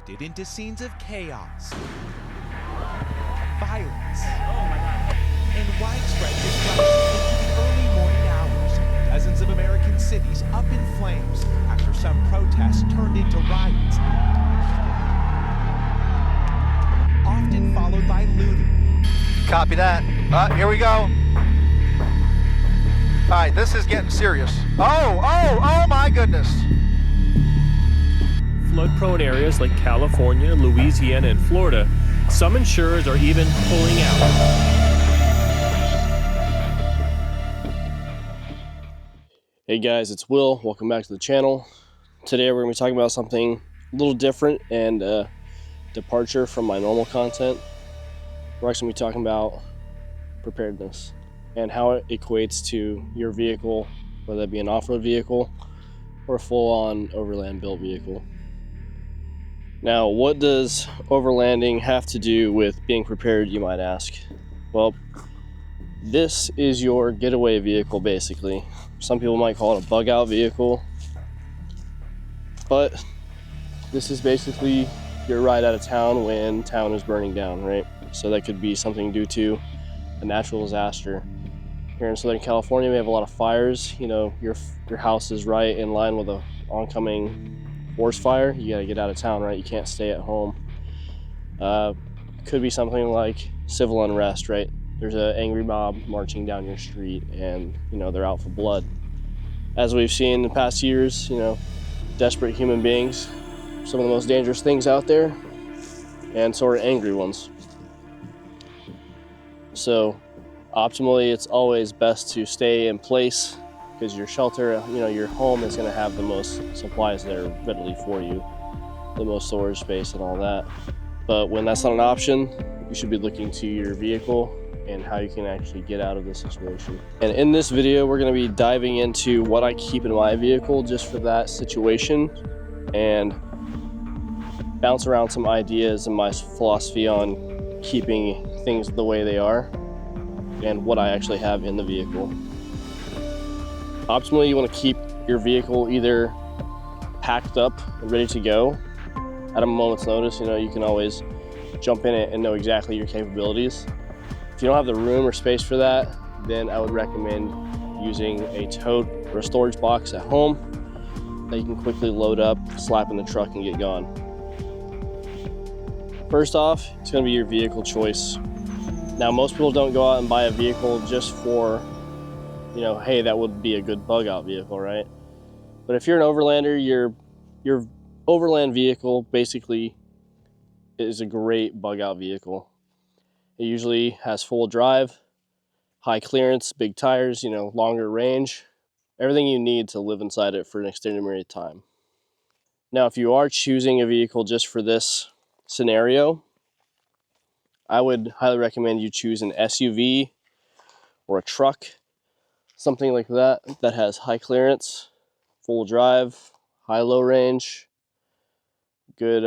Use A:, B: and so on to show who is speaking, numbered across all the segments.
A: erupted into scenes of chaos, violence, and widespread destruction into the early morning hours. Dozens of American cities up in flames after some protests turned into riots, often followed by looting.
B: Copy that. Here we go. All right, this is getting serious. Oh my goodness.
C: Flood-prone areas like California, Louisiana, and Florida, some insurers are even pulling out. Hey guys, it's Will. Welcome back to the channel. Today we're going to be talking about something a little different and departure from my normal content. We're actually going to be talking about preparedness and how it equates to your vehicle, whether that be an off-road vehicle or a full-on overland built vehicle. Now, what does overlanding have to do with being prepared, you might ask? Well, this is your getaway vehicle, basically. Some people might call it a bug-out vehicle, but this is basically your ride out of town when town is burning down, right? So that could be something due to a natural disaster. Here in Southern California, we have a lot of fires. You know, your house is right in line with a oncoming forest fire. You gotta get out of town, right? You can't stay at home. Could be something like civil unrest, right? There's an angry mob marching down your street and, you know, they're out for blood. As we've seen in the past years, you know, desperate human beings, some of the most dangerous things out there, and so are angry ones. So optimally, it's always best to stay in place because your shelter, you know, your home is going to have the most supplies there readily for you, the most storage space and all that. But when that's not an option, you should be looking to your vehicle and how you can actually get out of the situation. And in this video, we're going to be diving into what I keep in my vehicle just for that situation and bounce around some ideas and my philosophy on keeping things the way they are and what I actually have in the vehicle. Optimally, you want to keep your vehicle either packed up and ready to go at a moment's notice. You know, you can always jump in it and know exactly your capabilities. If you don't have the room or space for that, then I would recommend using a tote or a storage box at home that you can quickly load up, slap in the truck, and get gone. First off, it's going to be your vehicle choice. Now, most people don't go out and buy a vehicle just for, you know, hey, that would be a good bug out vehicle, right? But if you're an overlander, your overland vehicle basically is a great bug out vehicle. It usually has full drive, high clearance, big tires, you know, longer range, everything you need to live inside it for an extended period of time. Now, if you are choosing a vehicle just for this scenario, I would highly recommend you choose an SUV or a truck, something like that, that has high clearance, full drive, high-low range, good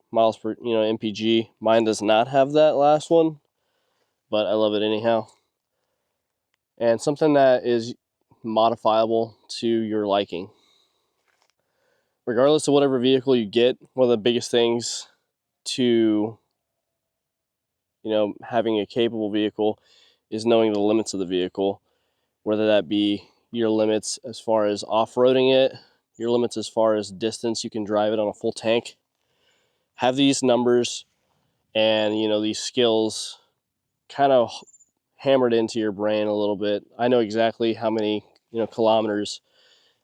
C: miles per, you know, MPG. Mine does not have that last one, but I love it anyhow. And something that is modifiable to your liking. Regardless of whatever vehicle you get, one of the biggest things to, you know, having a capable vehicle is knowing the limits of the vehicle, whether that be your limits as far as off-roading it, your limits as far as distance you can drive it on a full tank. Have these numbers and, you know, these skills kind of hammered into your brain a little bit. I know exactly how many, you know, kilometers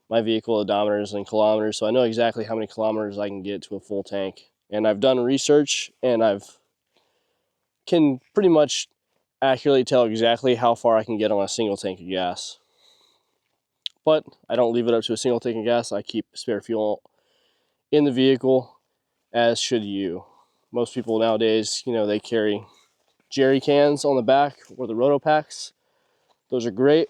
C: my vehicle odometers in kilometers, so I know exactly how many kilometers I can get to a full tank. And I've done research and can pretty much accurately tell exactly how far I can get on a single tank of gas. But I don't leave it up to a single tank of gas. I keep spare fuel in the vehicle, as should you. Most people nowadays, you know, they carry jerry cans on the back or the roto packs. Those are great.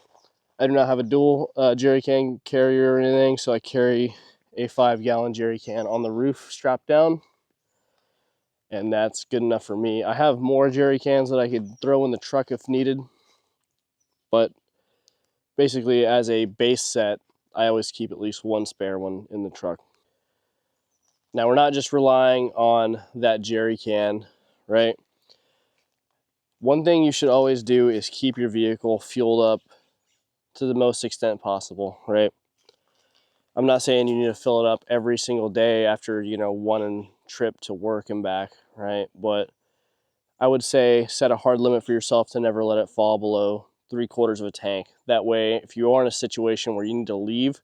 C: I do not have a dual jerry can carrier or anything, so I carry a 5-gallon jerry can on the roof strapped down, and that's good enough for me. I have more jerry cans that I could throw in the truck if needed, but basically as a base set, I always keep at least one spare one in the truck. Now, we're not just relying on that jerry can, right? One thing you should always do is keep your vehicle fueled up to the most extent possible, right? I'm not saying you need to fill it up every single day after, one trip to work and back, right? But I would say set a hard limit for yourself to never let it fall below 3/4 of a tank. That way, if you are in a situation where you need to leave,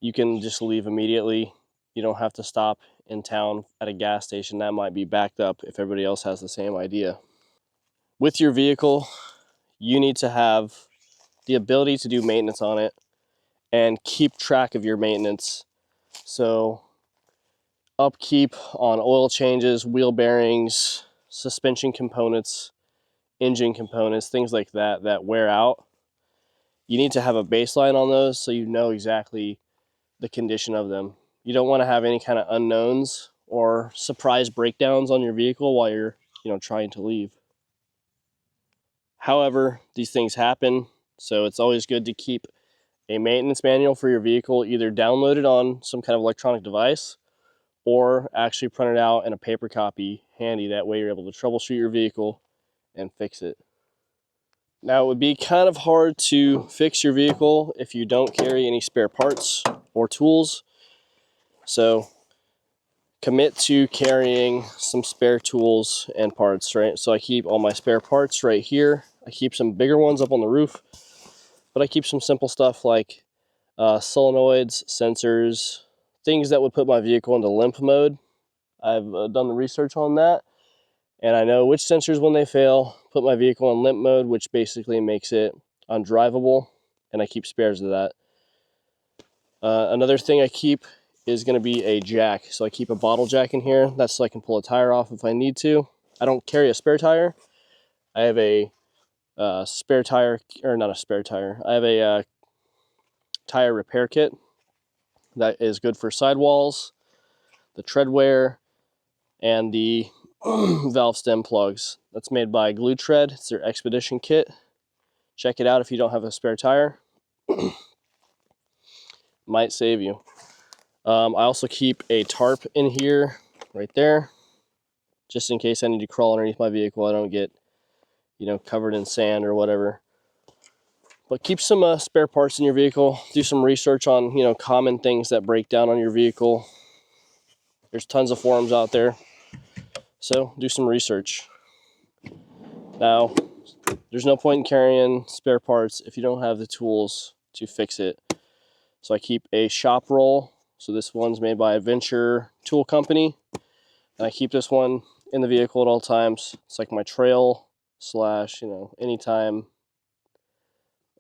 C: you can just leave immediately. You don't have to stop in town at a gas station that might be backed up if everybody else has the same idea. With your vehicle, you need to have the ability to do maintenance on it and keep track of your maintenance. So upkeep on oil changes, wheel bearings, suspension components, engine components, things like that that wear out. You need to have a baseline on those so you know exactly the condition of them. You don't want to have any kind of unknowns or surprise breakdowns on your vehicle while you're, trying to leave. However, these things happen, so it's always good to keep a maintenance manual for your vehicle either downloaded on some kind of electronic device or actually print it out in a paper copy handy. That way you're able to troubleshoot your vehicle and fix it. Now, it would be kind of hard to fix your vehicle if you don't carry any spare parts or tools. So commit to carrying some spare tools and parts, right? So I keep all my spare parts right here. I keep some bigger ones up on the roof, but I keep some simple stuff like solenoids, sensors, things that would put my vehicle into limp mode. I've done the research on that, and I know which sensors, when they fail, put my vehicle in limp mode, which basically makes it undrivable, and I keep spares of that. Another thing I keep is going to be a jack. So I keep a bottle jack in here. That's so I can pull a tire off if I need to. I don't carry a spare tire. I have a spare tire, or not a spare tire. I have a tire repair kit that is good for sidewalls, the tread wear, and the valve stem plugs. That's made by Glue Tread. It's their Expedition kit. Check it out if you don't have a spare tire. Might save you. I also keep a tarp in here, right there, just in case I need to crawl underneath my vehicle. I don't get, covered in sand or whatever. But keep some spare parts in your vehicle. Do some research on, common things that break down on your vehicle. There's tons of forums out there, so do some research. Now, there's no point in carrying spare parts if you don't have the tools to fix it. So I keep a shop roll. So this one's made by Adventure Tool Company. And I keep this one in the vehicle at all times. It's like my trail slash, anytime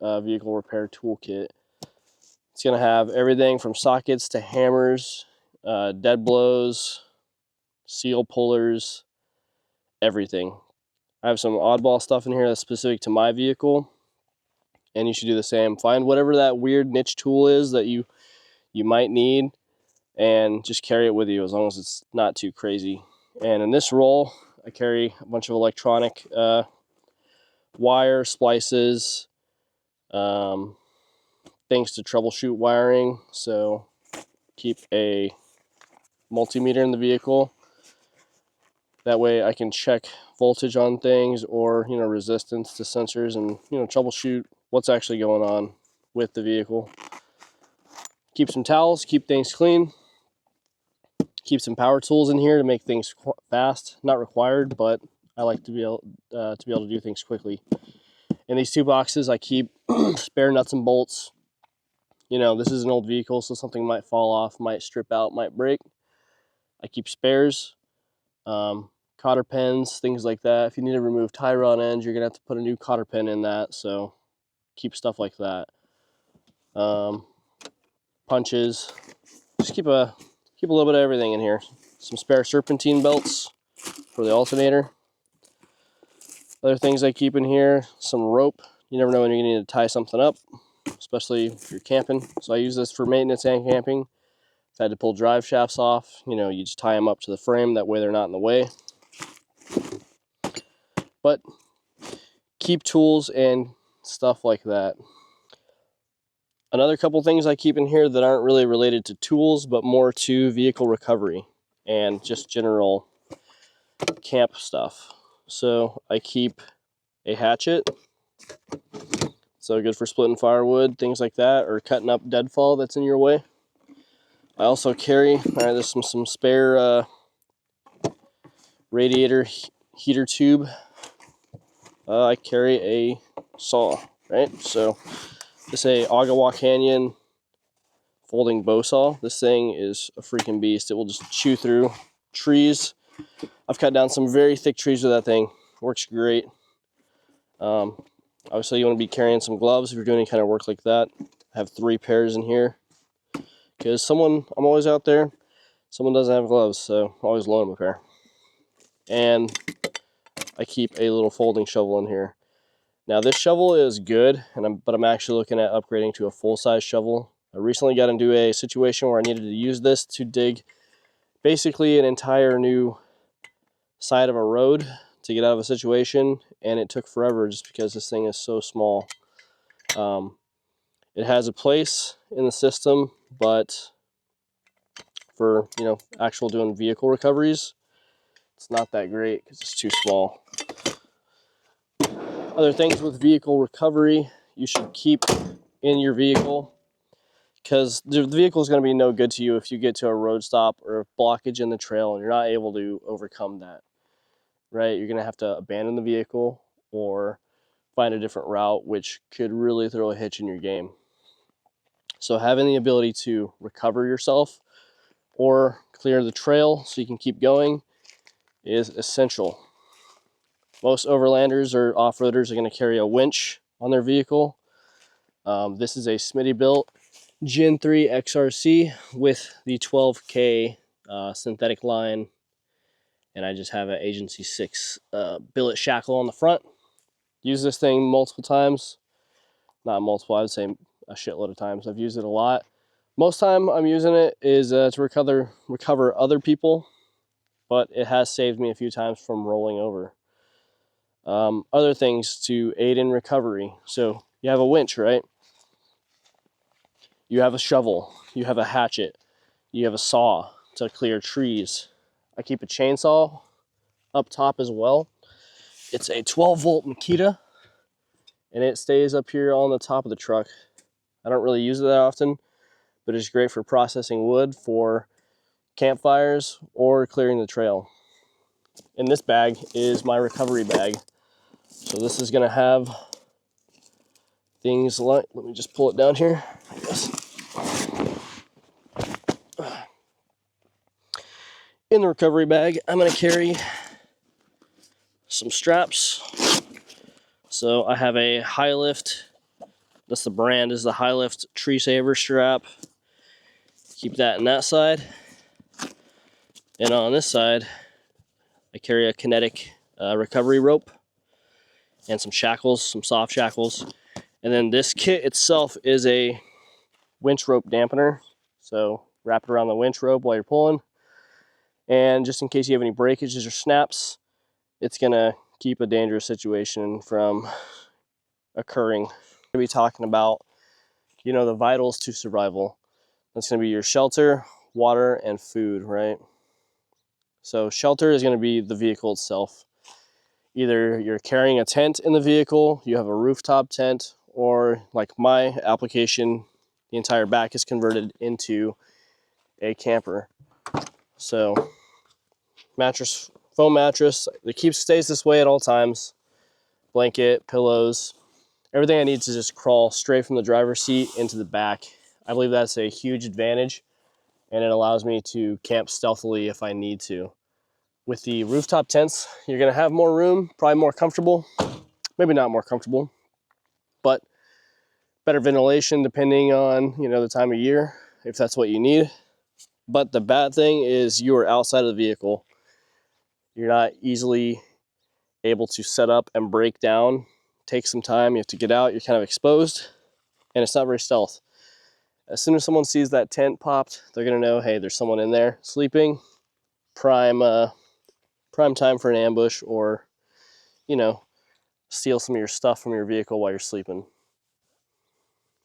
C: vehicle repair toolkit. It's going to have everything from sockets to hammers, dead blows, seal pullers, everything. I have some oddball stuff in here that's specific to my vehicle, and you should do the same. Find whatever that weird niche tool is that you might need, and just carry it with you as long as it's not too crazy. And in this roll, I carry a bunch of electronic wire splices, things to troubleshoot wiring. So keep a multimeter in the vehicle. That way I can check voltage on things or, resistance to sensors and, troubleshoot what's actually going on with the vehicle. Keep some towels, keep things clean. Keep some power tools in here to make things fast. Not required, but I like to be able to do things quickly. In these two boxes, I keep spare nuts and bolts. This is an old vehicle, so something might fall off, might strip out, might break. I keep spares, cotter pins, things like that. If you need to remove tie rod ends, you're gonna have to put a new cotter pin in that. So keep stuff like that. Punches. Just keep a little bit of everything in here. Some spare serpentine belts for the alternator. Other things I keep in here, some rope. You never know when you're gonna need to tie something up, especially if you're camping. So I use this for maintenance and camping. If I had to pull drive shafts off, you just tie them up to the frame. That way they're not in the way. But keep tools and stuff like that. Another couple things I keep in here that aren't really related to tools, but more to vehicle recovery and just general camp stuff. So I keep a hatchet, so good for splitting firewood, things like that, or cutting up deadfall that's in your way. I also carry, there's some spare radiator heater tube. I carry a saw, right? So this is a Ogawa Canyon folding bow saw. This thing is a freaking beast. It will just chew through trees. I've cut down some very thick trees with that thing. Works great. Obviously you want to be carrying some gloves if you're doing any kind of work like that. I have 3 pairs in here because I'm always out there. Someone doesn't have gloves, so I always loan them a pair. And I keep a little folding shovel in here. Now this shovel is good, but I'm actually looking at upgrading to a full-size shovel. I recently got into a situation where I needed to use this to dig basically an entire new side of a road to get out of a situation, and it took forever just because this thing is so small. It has a place in the system, but for, actual doing vehicle recoveries, it's not that great because it's too small. Other things with vehicle recovery you should keep in your vehicle, because the vehicle is going to be no good to you if you get to a road stop or a blockage in the trail and you're not able to overcome that, right? You're going to have to abandon the vehicle or find a different route, which could really throw a hitch in your game. So having the ability to recover yourself or clear the trail so you can keep going is essential. Most overlanders or off-roaders are going to carry a winch on their vehicle. This is a Smitty built Gen 3 XRC with the 12K synthetic line, and I just have an Agency 6 billet shackle on the front. Use this thing multiple times. Not multiple, I would say a shitload of times. I've used it a lot. Most time I'm using it is to recover other people, but it has saved me a few times from rolling over. Other things to aid in recovery. So you have a winch, right? You have a shovel, you have a hatchet, you have a saw to clear trees. I keep a chainsaw up top as well. It's a 12-volt Makita, and it stays up here on the top of the truck. I don't really use it that often, but it's great for processing wood for campfires or clearing the trail. And this bag is my recovery bag. So this is gonna have things like, let me just pull it down here, I guess. In the recovery bag, I'm gonna carry some straps. So I have a High Lift, that's the brand, is the High Lift Tree Saver strap. Keep that in that side. And on this side, I carry a kinetic recovery rope and some shackles, some soft shackles. And then this kit itself is a winch rope dampener. So wrap it around the winch rope while you're pulling. And just in case you have any breakages or snaps, it's gonna keep a dangerous situation from occurring. We're gonna be talking about, the vitals to survival. That's gonna be your shelter, water, and food, right? So shelter is gonna be the vehicle itself. Either you're carrying a tent in the vehicle, you have a rooftop tent, or like my application, the entire back is converted into a camper. So mattress, foam mattress, stays this way at all times. Blanket, pillows, everything I need to just crawl straight from the driver's seat into the back. I believe that's a huge advantage, and it allows me to camp stealthily if I need to. With the rooftop tents, you're gonna have more room, probably more comfortable, maybe not more comfortable, but better ventilation depending on, the time of year, if that's what you need. But the bad thing is you are outside of the vehicle. You're not easily able to set up and break down. Take some time, you have to get out, you're kind of exposed, and it's not very stealth. As soon as someone sees that tent popped, they're gonna know, hey, there's someone in there sleeping. Prime time for an ambush, or, steal some of your stuff from your vehicle while you're sleeping.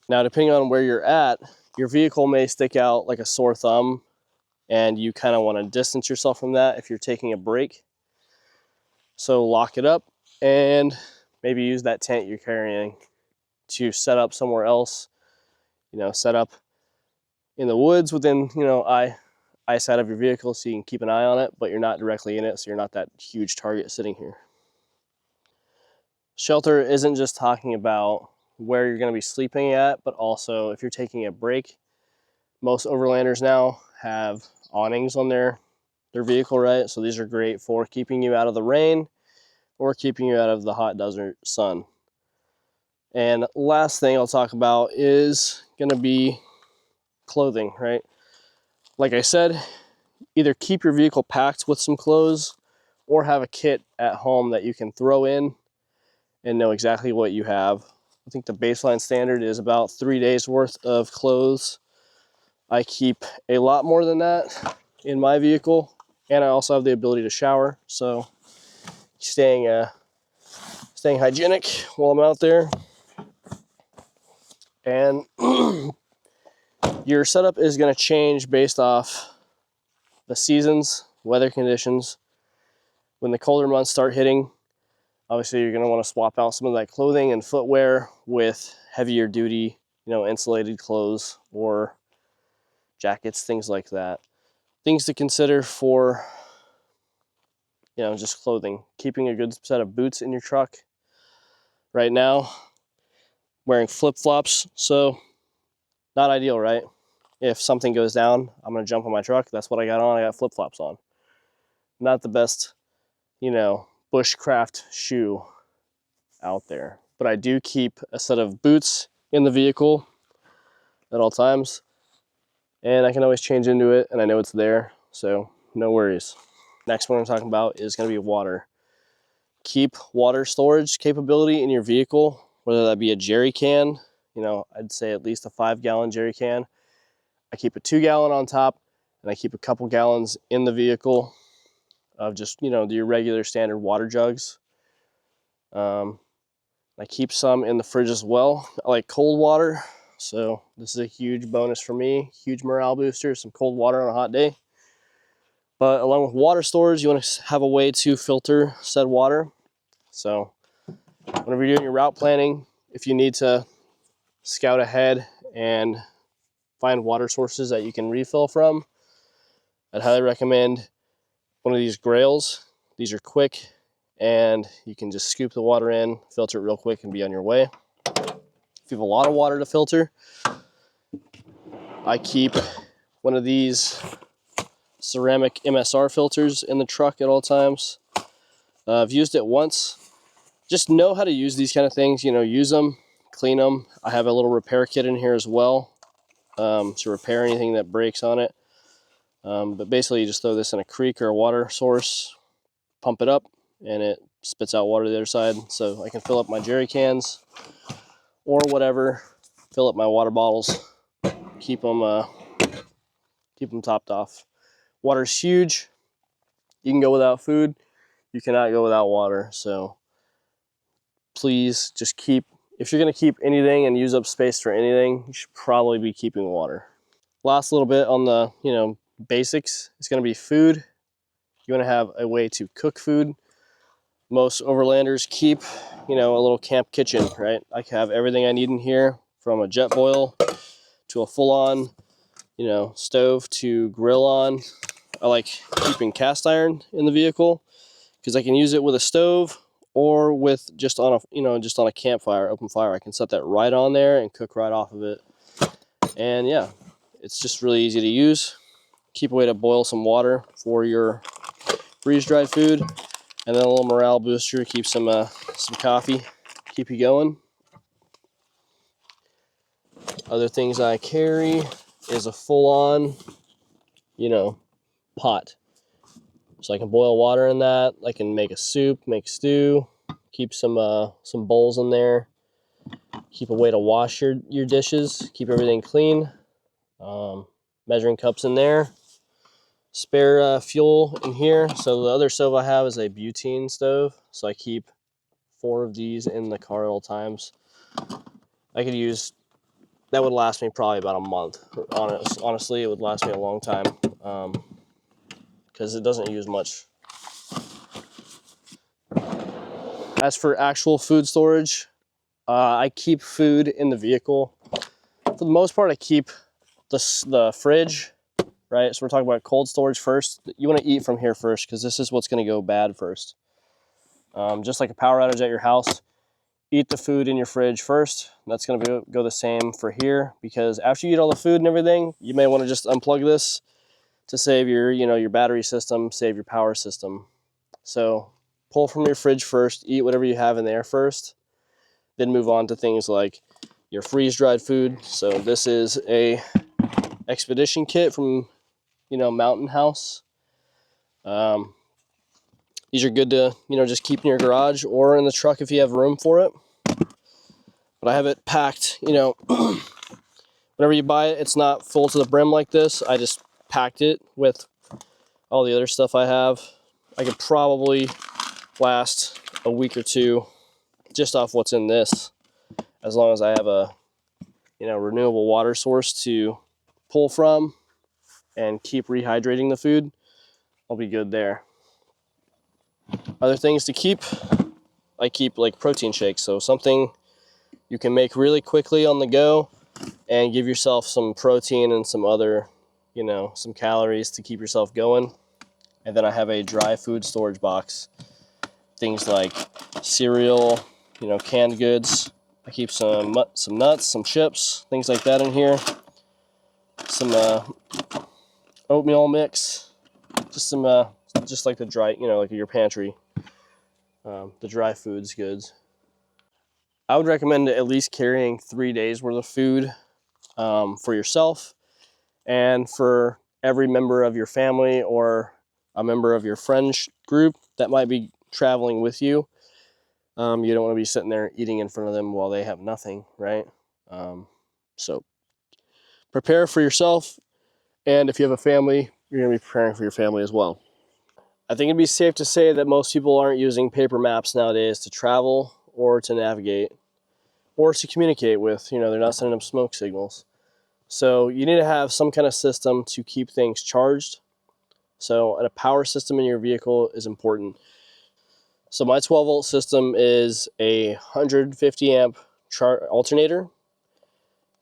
C: Now, depending on where you're at, your vehicle may stick out like a sore thumb, and you kind of want to distance yourself from that if you're taking a break. So lock it up and maybe use that tent you're carrying to set up somewhere else. Set up in the woods within, eyesight of your vehicle so you can keep an eye on it, but you're not directly in it, so you're not that huge target sitting here. Shelter isn't just talking about where you're going to be sleeping at, but also if you're taking a break. Most overlanders now have awnings on their vehicle, right? So these are great for keeping you out of the rain or keeping you out of the hot desert sun. And last thing I'll talk about is going to be clothing, right? Like I said, either keep your vehicle packed with some clothes or have a kit at home that you can throw in and know exactly what you have. I think the baseline standard is about 3 days worth of clothes. I keep a lot more than that in my vehicle, and I also have the ability to shower, so staying hygienic while I'm out there. And your setup is going to change based off the seasons, weather conditions. When the colder months start hitting, obviously you're going to want to swap out some of that clothing and footwear with heavier duty, insulated clothes or jackets, things like that. Things to consider for, just clothing. Keeping a good set of boots in your truck. Right now, wearing flip-flops, so not ideal, right? If something goes down, I'm going to jump on my truck. That's what I got on. I got flip-flops on. Not the best, bushcraft shoe out there. But I do keep a set of boots in the vehicle at all times, and I can always change into it, and I know it's there, so no worries. Next one I'm talking about is going to be water. Keep water storage capability in your vehicle, whether that be a jerry can, I'd say at least a 5-gallon jerry can. I keep a 2-gallon on top, and I keep a couple gallons in the vehicle of just, your regular standard water jugs. I keep some in the fridge as well. I like cold water, so this is a huge bonus for me. Huge morale booster, some cold water on a hot day. But along with water storage, you want to have a way to filter said water. So whenever you're doing your route planning, if you need to scout ahead and find water sources that you can refill from, I'd highly recommend one of these grails. These are quick, and you can just scoop the water in, filter it real quick, and be on your way. If you have a lot of water to filter, I keep one of these ceramic MSR filters in the truck at all times. I've used it once. Just know how to use these kind of things, use them, clean them. I have a little repair kit in here as well to repair anything that breaks on it. But basically you just throw this in a creek or a water source, pump it up, and it spits out water to the other side. So I can fill up my jerry cans or whatever, fill up my water bottles, keep them topped off. Water's huge. You can go without food. You cannot go without water. So please just if you're going to keep anything and use up space for anything, you should probably be keeping water. Last little bit on the, basics, it's going to be food. You want to have a way to cook food. Most overlanders keep, a little camp kitchen, right? I have everything I need in here, from a jet boil to a full-on, stove to grill on. I like keeping cast iron in the vehicle because I can use it with a stove or with just on a campfire, open fire. I can set that right on there and cook right off of it. And yeah, it's just really easy to use. Keep a way to boil some water for your freeze-dried food, and then a little morale booster, keep some coffee, keep you going. Other things I carry is a full-on, pot. So I can boil water in that. I can make a soup, make stew, keep some bowls in there. Keep a way to wash your dishes, keep everything clean. Measuring cups in there. Spare fuel in here. So the other stove I have is a butane stove. So I keep 4 of these in the car at all times. I could use that would last me probably about a month. Honestly, it would last me a long time because it doesn't use much. As for actual food storage, I keep food in the vehicle. For the most part, I keep the fridge, right? So we're talking about cold storage first. You want to eat from here first because this is what's going to go bad first. Just like a power outage at your house, eat the food in your fridge first. That's going to go the same for here, because after you eat all the food and everything, you may want to just unplug this to save your battery system, save your power system. So pull from your fridge first, eat whatever you have in there first, then move on to things like your freeze-dried food. So this is a expedition kit from Mountain House. These are good to just keep in your garage or in the truck if you have room for it. But I have it packed, whenever you buy it, it's not full to the brim like this. I just packed it with all the other stuff I have. I could probably last a week or two just off what's in this, as long as I have a renewable water source to pull from and keep rehydrating the food. I'll be good there. Other things to keep, I keep like protein shakes, so something you can make really quickly on the go and give yourself some protein and some other, some calories to keep yourself going. And then I have a dry food storage box, things like cereal, canned goods. I keep some nuts, some chips, things like that in here. Some oatmeal mix, just some just like the dry, like your pantry, the dry foods goods. I would recommend at least carrying 3 days worth of food for yourself and for every member of your family or a member of your friends group that might be traveling with you. You don't want to be sitting there eating in front of them while they have nothing, right? So prepare for yourself, and if you have a family, you're going to be preparing for your family as well. I think it'd be safe to say that most people aren't using paper maps nowadays to travel or to navigate or to communicate with. They're not sending up smoke signals. So you need to have some kind of system to keep things charged. So a power system in your vehicle is important. So my 12 volt system is a 150 amp alternator,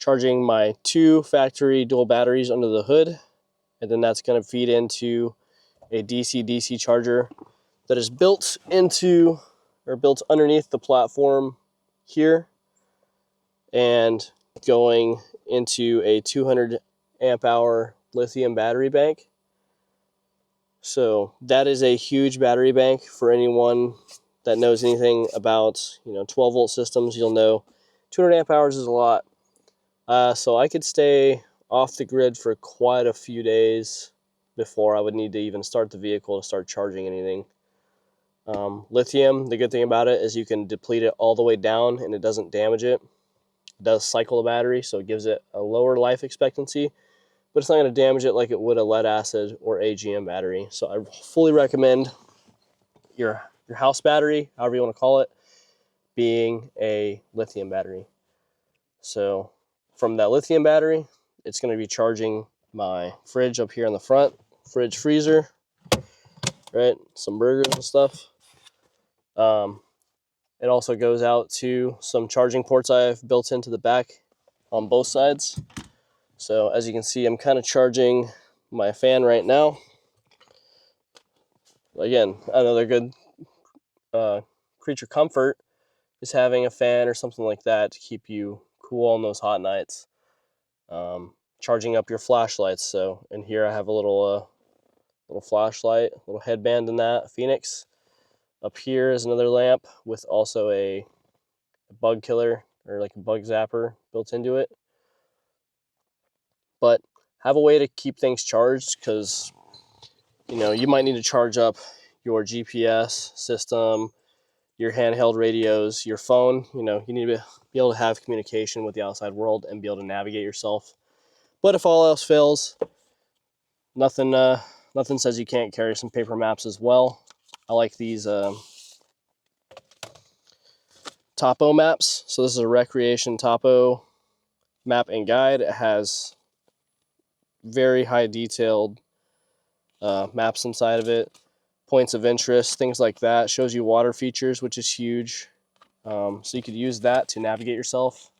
C: charging my 2 factory dual batteries under the hood. And then that's going to feed into a DC-DC charger that is built underneath the platform here, and going into a 200 amp hour lithium battery bank. So that is a huge battery bank. For anyone that knows anything about 12 volt systems, you'll know 200 amp hours is a lot. So I could stay off the grid for quite a few days before I would need to even start the vehicle to start charging anything. Lithium, the good thing about it is you can deplete it all the way down and it doesn't damage it. It does cycle the battery, so it gives it a lower life expectancy, but it's not going to damage it like it would a lead acid or AGM battery. So I fully recommend your house battery, however you want to call it, being a lithium battery. So from that lithium battery, it's going to be charging my fridge up here in the front, fridge freezer, right? Some burgers and stuff. It also goes out to some charging ports I've built into the back on both sides. So as you can see, I'm kind of charging my fan right now. Again, another good creature comfort is having a fan or something like that to keep you cool on those hot nights. Charging up your flashlights. So in here I have a little flashlight, little headband in that, Phoenix. Up here is another lamp with also a bug killer or like a bug zapper built into it. But have a way to keep things charged, because you might need to charge up your GPS system, your handheld radios, your phone. You need to be able to have communication with the outside world and be able to navigate yourself. But if all else fails, nothing says you can't carry some paper maps as well. I like these topo maps. So this is a recreation topo map and guide. It has very high detailed maps inside of it, points of interest, things like that. It shows you water features, which is huge. So you could use that to navigate yourself.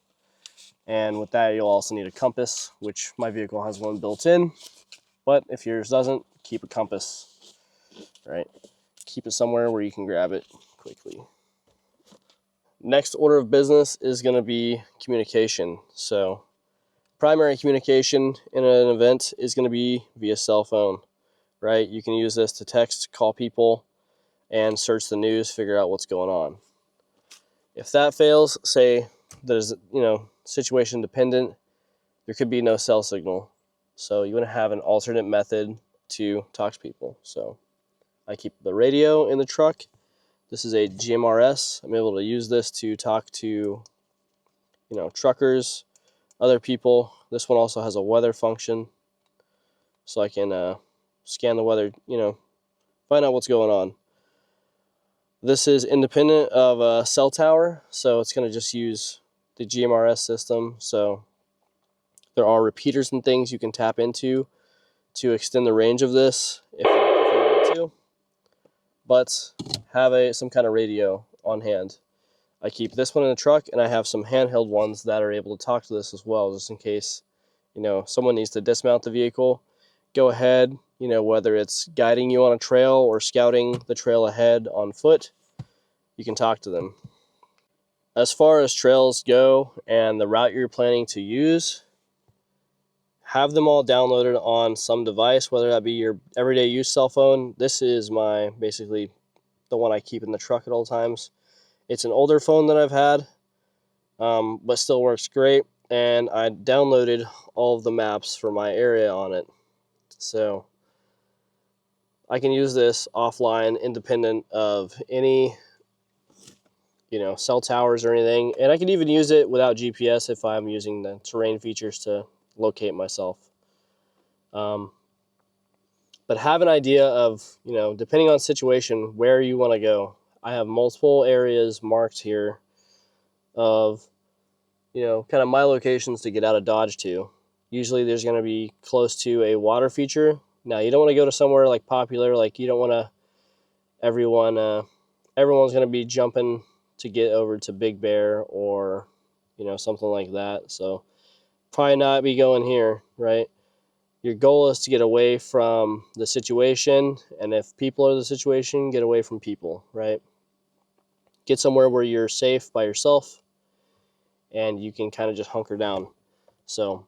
C: And with that, you'll also need a compass, which my vehicle has one built in. But if yours doesn't, keep a compass, right? Keep it somewhere where you can grab it quickly. Next order of business is going to be communication. So primary communication in an event is going to be via cell phone, right? You can use this to text, call people, and search the news, figure out what's going on. If that fails, say there's, situation dependent, there could be no cell signal. So you want to have an alternate method to talk to people. So I keep the radio in the truck. This is a GMRS. I'm able to use this to talk to, truckers, other people. This one also has a weather function, so I can scan the weather, find out what's going on. This is independent of a cell tower, so it's going to just use the GMRS system. So there are repeaters and things you can tap into to extend the range of this if you want to, but have some kind of radio on hand. I keep this one in the truck, and I have some handheld ones that are able to talk to this as well, just in case, someone needs to dismount the vehicle. Go ahead, whether it's guiding you on a trail or scouting the trail ahead on foot, you can talk to them. As far as trails go and the route you're planning to use, have them all downloaded on some device, whether that be your everyday use cell phone. This is basically the one I keep in the truck at all times. It's an older phone that I've had, but still works great. And I downloaded all of the maps for my area on it. So I can use this offline, independent of any, cell towers or anything. And I can even use it without GPS if I'm using the terrain features to locate myself. But have an idea of, depending on situation, where you want to go. I have multiple areas marked here of, kind of my locations to get out of Dodge to. Usually there's going to be close to a water feature. Now, you don't want to go to somewhere like popular, like you don't want to, everyone's going to be jumping to get over to Big Bear or, something like that. So probably not be going here, right? Your goal is to get away from the situation, and if people are the situation, get away from people, right? Get somewhere where you're safe by yourself and you can kind of just hunker down. So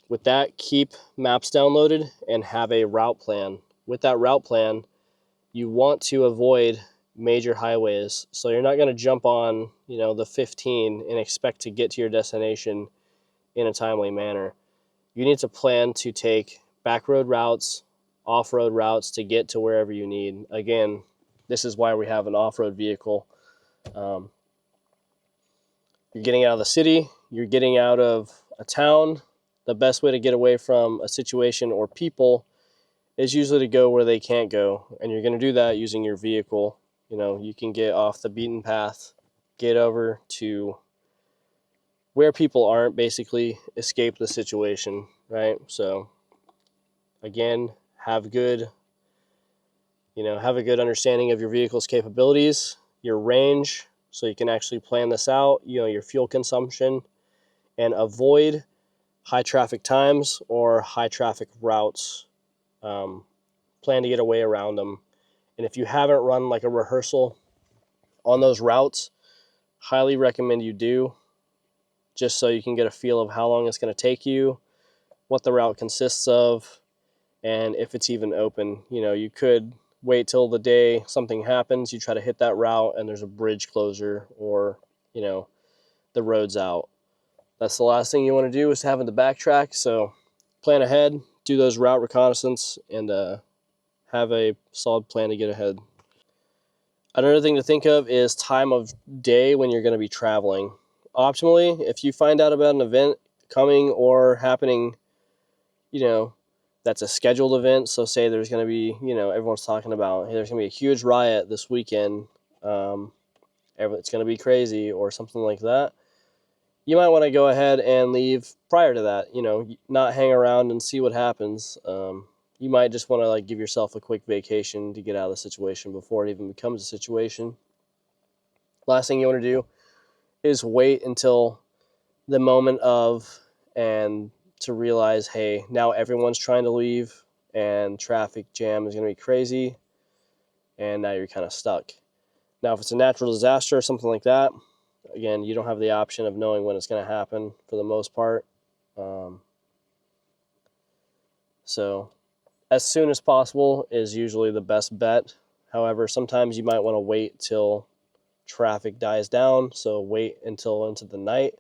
C: with that, keep maps downloaded and have a route plan. With that route plan, you want to avoid major highways. So you're not going to jump on, the 15 and expect to get to your destination in a timely manner. You need to plan to take back road routes, off-road routes to get to wherever you need. Again, this is why we have an off-road vehicle. You're getting out of the city, you're getting out of a town. The best way to get away from a situation or people is usually to go where they can't go. And you're going to do that using your vehicle. You can get off the beaten path, get over to where people aren't, basically escape the situation, right? So again, have a good understanding of your vehicle's capabilities, your range, so you can actually plan this out, your fuel consumption, and avoid high traffic times or high traffic routes. Plan to get away around them. And if you haven't run like a rehearsal on those routes, highly recommend you do, just so you can get a feel of how long it's going to take you, what the route consists of, and if it's even open. You could wait till the day something happens, you try to hit that route and there's a bridge closure or, the road's out. That's the last thing you want to do, is having to backtrack. So plan ahead, do those route reconnaissance, and have a solid plan to get ahead. Another thing to think of is time of day when you're going to be traveling. Optimally, if you find out about an event coming or happening, that's a scheduled event. So say there's going to be, everyone's talking about, hey, there's going to be a huge riot this weekend. It's going to be crazy or something like that. you might want to go ahead and leave prior to that, you know, not hang around and see what happens. You might just want to like give yourself a quick vacation to get out of the situation before it even becomes a situation. Last thing you want to do is wait until the moment of, and to realize, hey, now everyone's trying to leave and traffic jam is going to be crazy, and now you're kind of stuck. Now, if it's a natural disaster or something like that, again, you don't have the option of knowing when it's going to happen for the most part. So as soon as possible is usually the best bet. However, sometimes you might want to wait till traffic dies down. So wait until into the night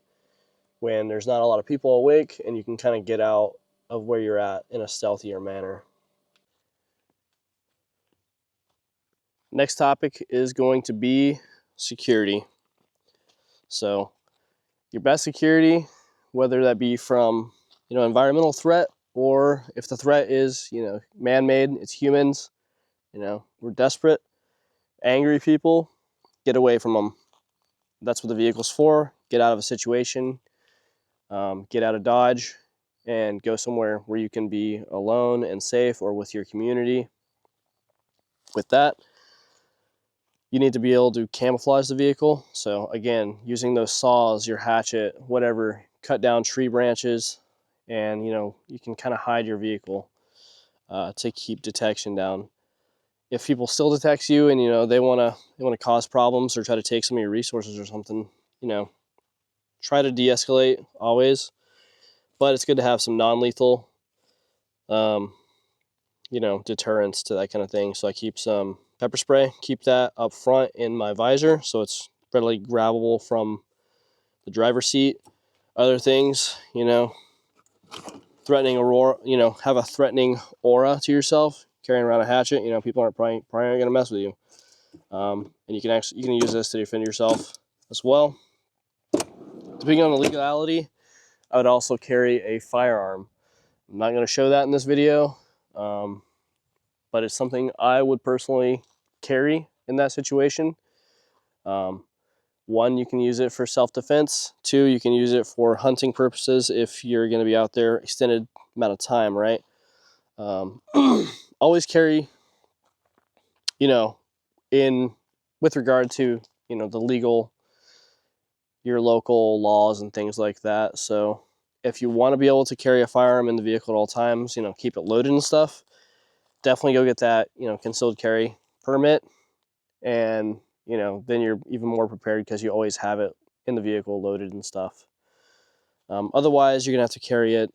C: when there's not a lot of people awake and you can kind of get out of where you're at in a stealthier manner. Next topic is going to be security. So your best security, whether that be from, you know, environmental threat, or if the threat is, you know, man-made, it's humans, you know, we're desperate, angry people, get away from them. That's what the vehicle's for. Get out of a situation, get out of Dodge, and go somewhere where you can be alone and safe, or with your community. With that, you need to be able to camouflage the vehicle. So again, using those saws, your hatchet, whatever, cut down tree branches, and you know, you can kind of hide your vehicle to keep detection down. If people still detect you and you know they want to cause problems or try to take some of your resources or something, you know, try to de-escalate always. But it's good to have some non-lethal you know, deterrence to that kind of thing. So I keep some pepper spray, keep that up front in my visor so it's readily grabbable from the driver's seat. Other things, you know, threatening aurora, you know, have a threatening aura to yourself. Carrying around a hatchet, you know, people aren't probably aren't gonna mess with you. And you can use this to defend yourself as well. Depending on the legality, I would also carry a firearm. I'm not going to show that in this video, but it's something I would personally carry in that situation. One, you can use it for self-defense. Two, you can use it for hunting purposes if you're going to be out there extended amount of time, right? Always carry, you know, with regard to, you know, your local laws and things like that. So if you want to be able to carry a firearm in the vehicle at all times, you know, keep it loaded and stuff, definitely go get that, you know, concealed carry permit. And, you know, then you're even more prepared because you always have it in the vehicle loaded and stuff. Otherwise, you're going to have to carry it,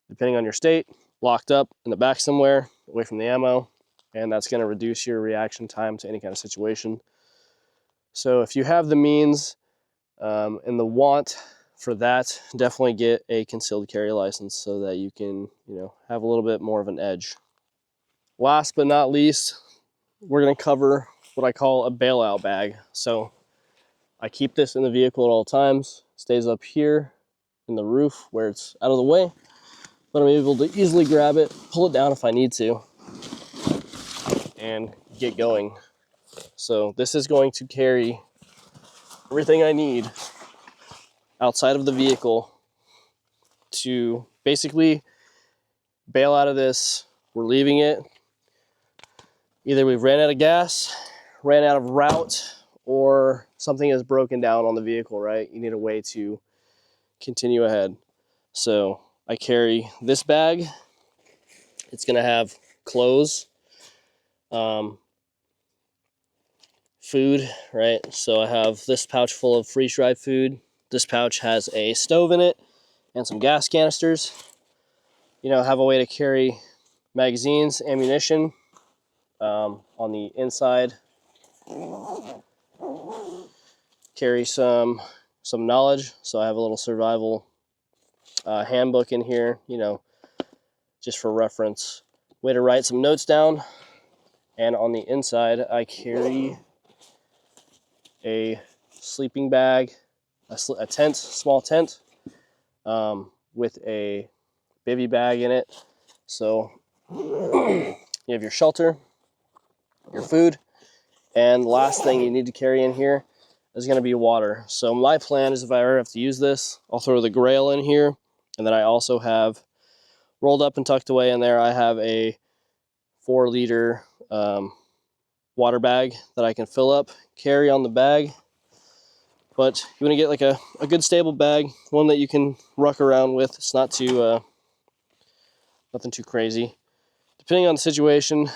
C: depending on your state, locked up in the back somewhere, away from the ammo, and that's going to reduce your reaction time to any kind of situation. So if you have the means and the want for that, definitely get a concealed carry license so that you can, you know, have a little bit more of an edge. Last but not least, we're going to cover what I call a bailout bag. So I keep this in the vehicle at all times. It stays up here in the roof where it's out of the way, but I'm able to easily grab it, pull it down if I need to, and get going. So this is going to carry everything I need outside of the vehicle to basically bail out of this. We're leaving it. Either we've ran out of gas, ran out of route, or something is broken down on the vehicle, right? You need a way to continue ahead. So I carry this bag. It's going to have clothes, food, right? So I have this pouch full of freeze-dried food. This pouch has a stove in it and some gas canisters. You know, have a way to carry magazines, ammunition on the inside. Carry some knowledge. So I have a little survival handbook in here, you know, just for reference. Way to write some notes down. And on the inside, I carry a sleeping bag, a tent, small tent, with a bivy bag in it. So you have your shelter, your food, and last thing you need to carry in here, is going to be water. So my plan is if I ever have to use this, I'll throw the Grail in here. And then I also have rolled up and tucked away in there, I have a 4-liter water bag that I can fill up, carry on the bag. But you want to get like a good stable bag, one that you can ruck around with. It's not too, nothing too crazy. Depending on the situation,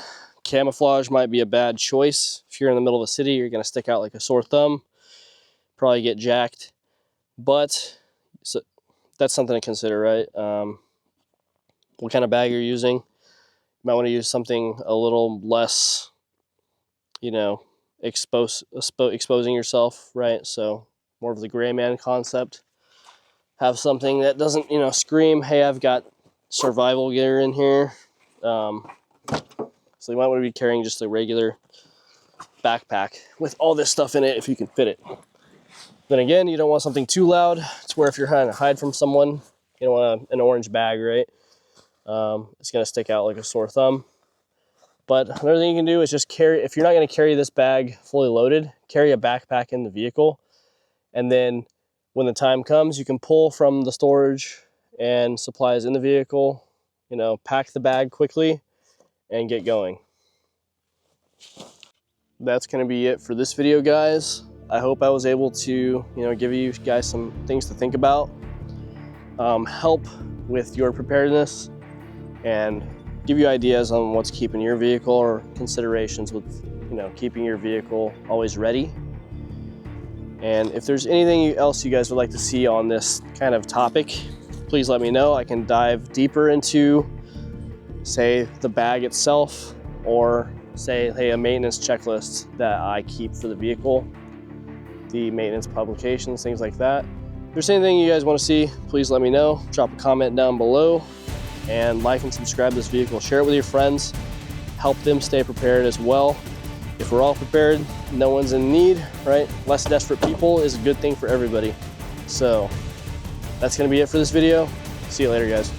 C: camouflage might be a bad choice. If you're in the middle of a city, you're going to stick out like a sore thumb, probably get jacked. But so that's something to consider, right? What kind of bag you're using. You might want to use something a little less, you know, exposing yourself, right? So more of the gray man concept. Have something that doesn't, you know, scream, hey, I've got survival gear in here. So you might want to be carrying just a regular backpack with all this stuff in it if you can fit it. Then again, you don't want something too loud. It's where if you're trying to hide from someone, you don't want an orange bag, right? It's going to stick out like a sore thumb. But another thing you can do is just carry, if you're not going to carry this bag fully loaded, carry a backpack in the vehicle. And then when the time comes, you can pull from the storage and supplies in the vehicle, you know, pack the bag quickly and get going. That's going to be it for this video, guys. I hope I was able to, you know, give you guys some things to think about, help with your preparedness, and give you ideas on what's keeping your vehicle or considerations with, you know, keeping your vehicle always ready. And if there's anything else you guys would like to see on this kind of topic, please let me know. I can dive deeper into, say, the bag itself, or say, hey, a maintenance checklist that I keep for the vehicle, the maintenance publications, things like that. If there's anything you guys want to see, please let me know. Drop a comment down below, and like and subscribe to this vehicle. Share it with your friends. Help them stay prepared as well. If we're all prepared, no one's in need, right? Less desperate people is a good thing for everybody. So that's going to be it for this video. See you later, guys.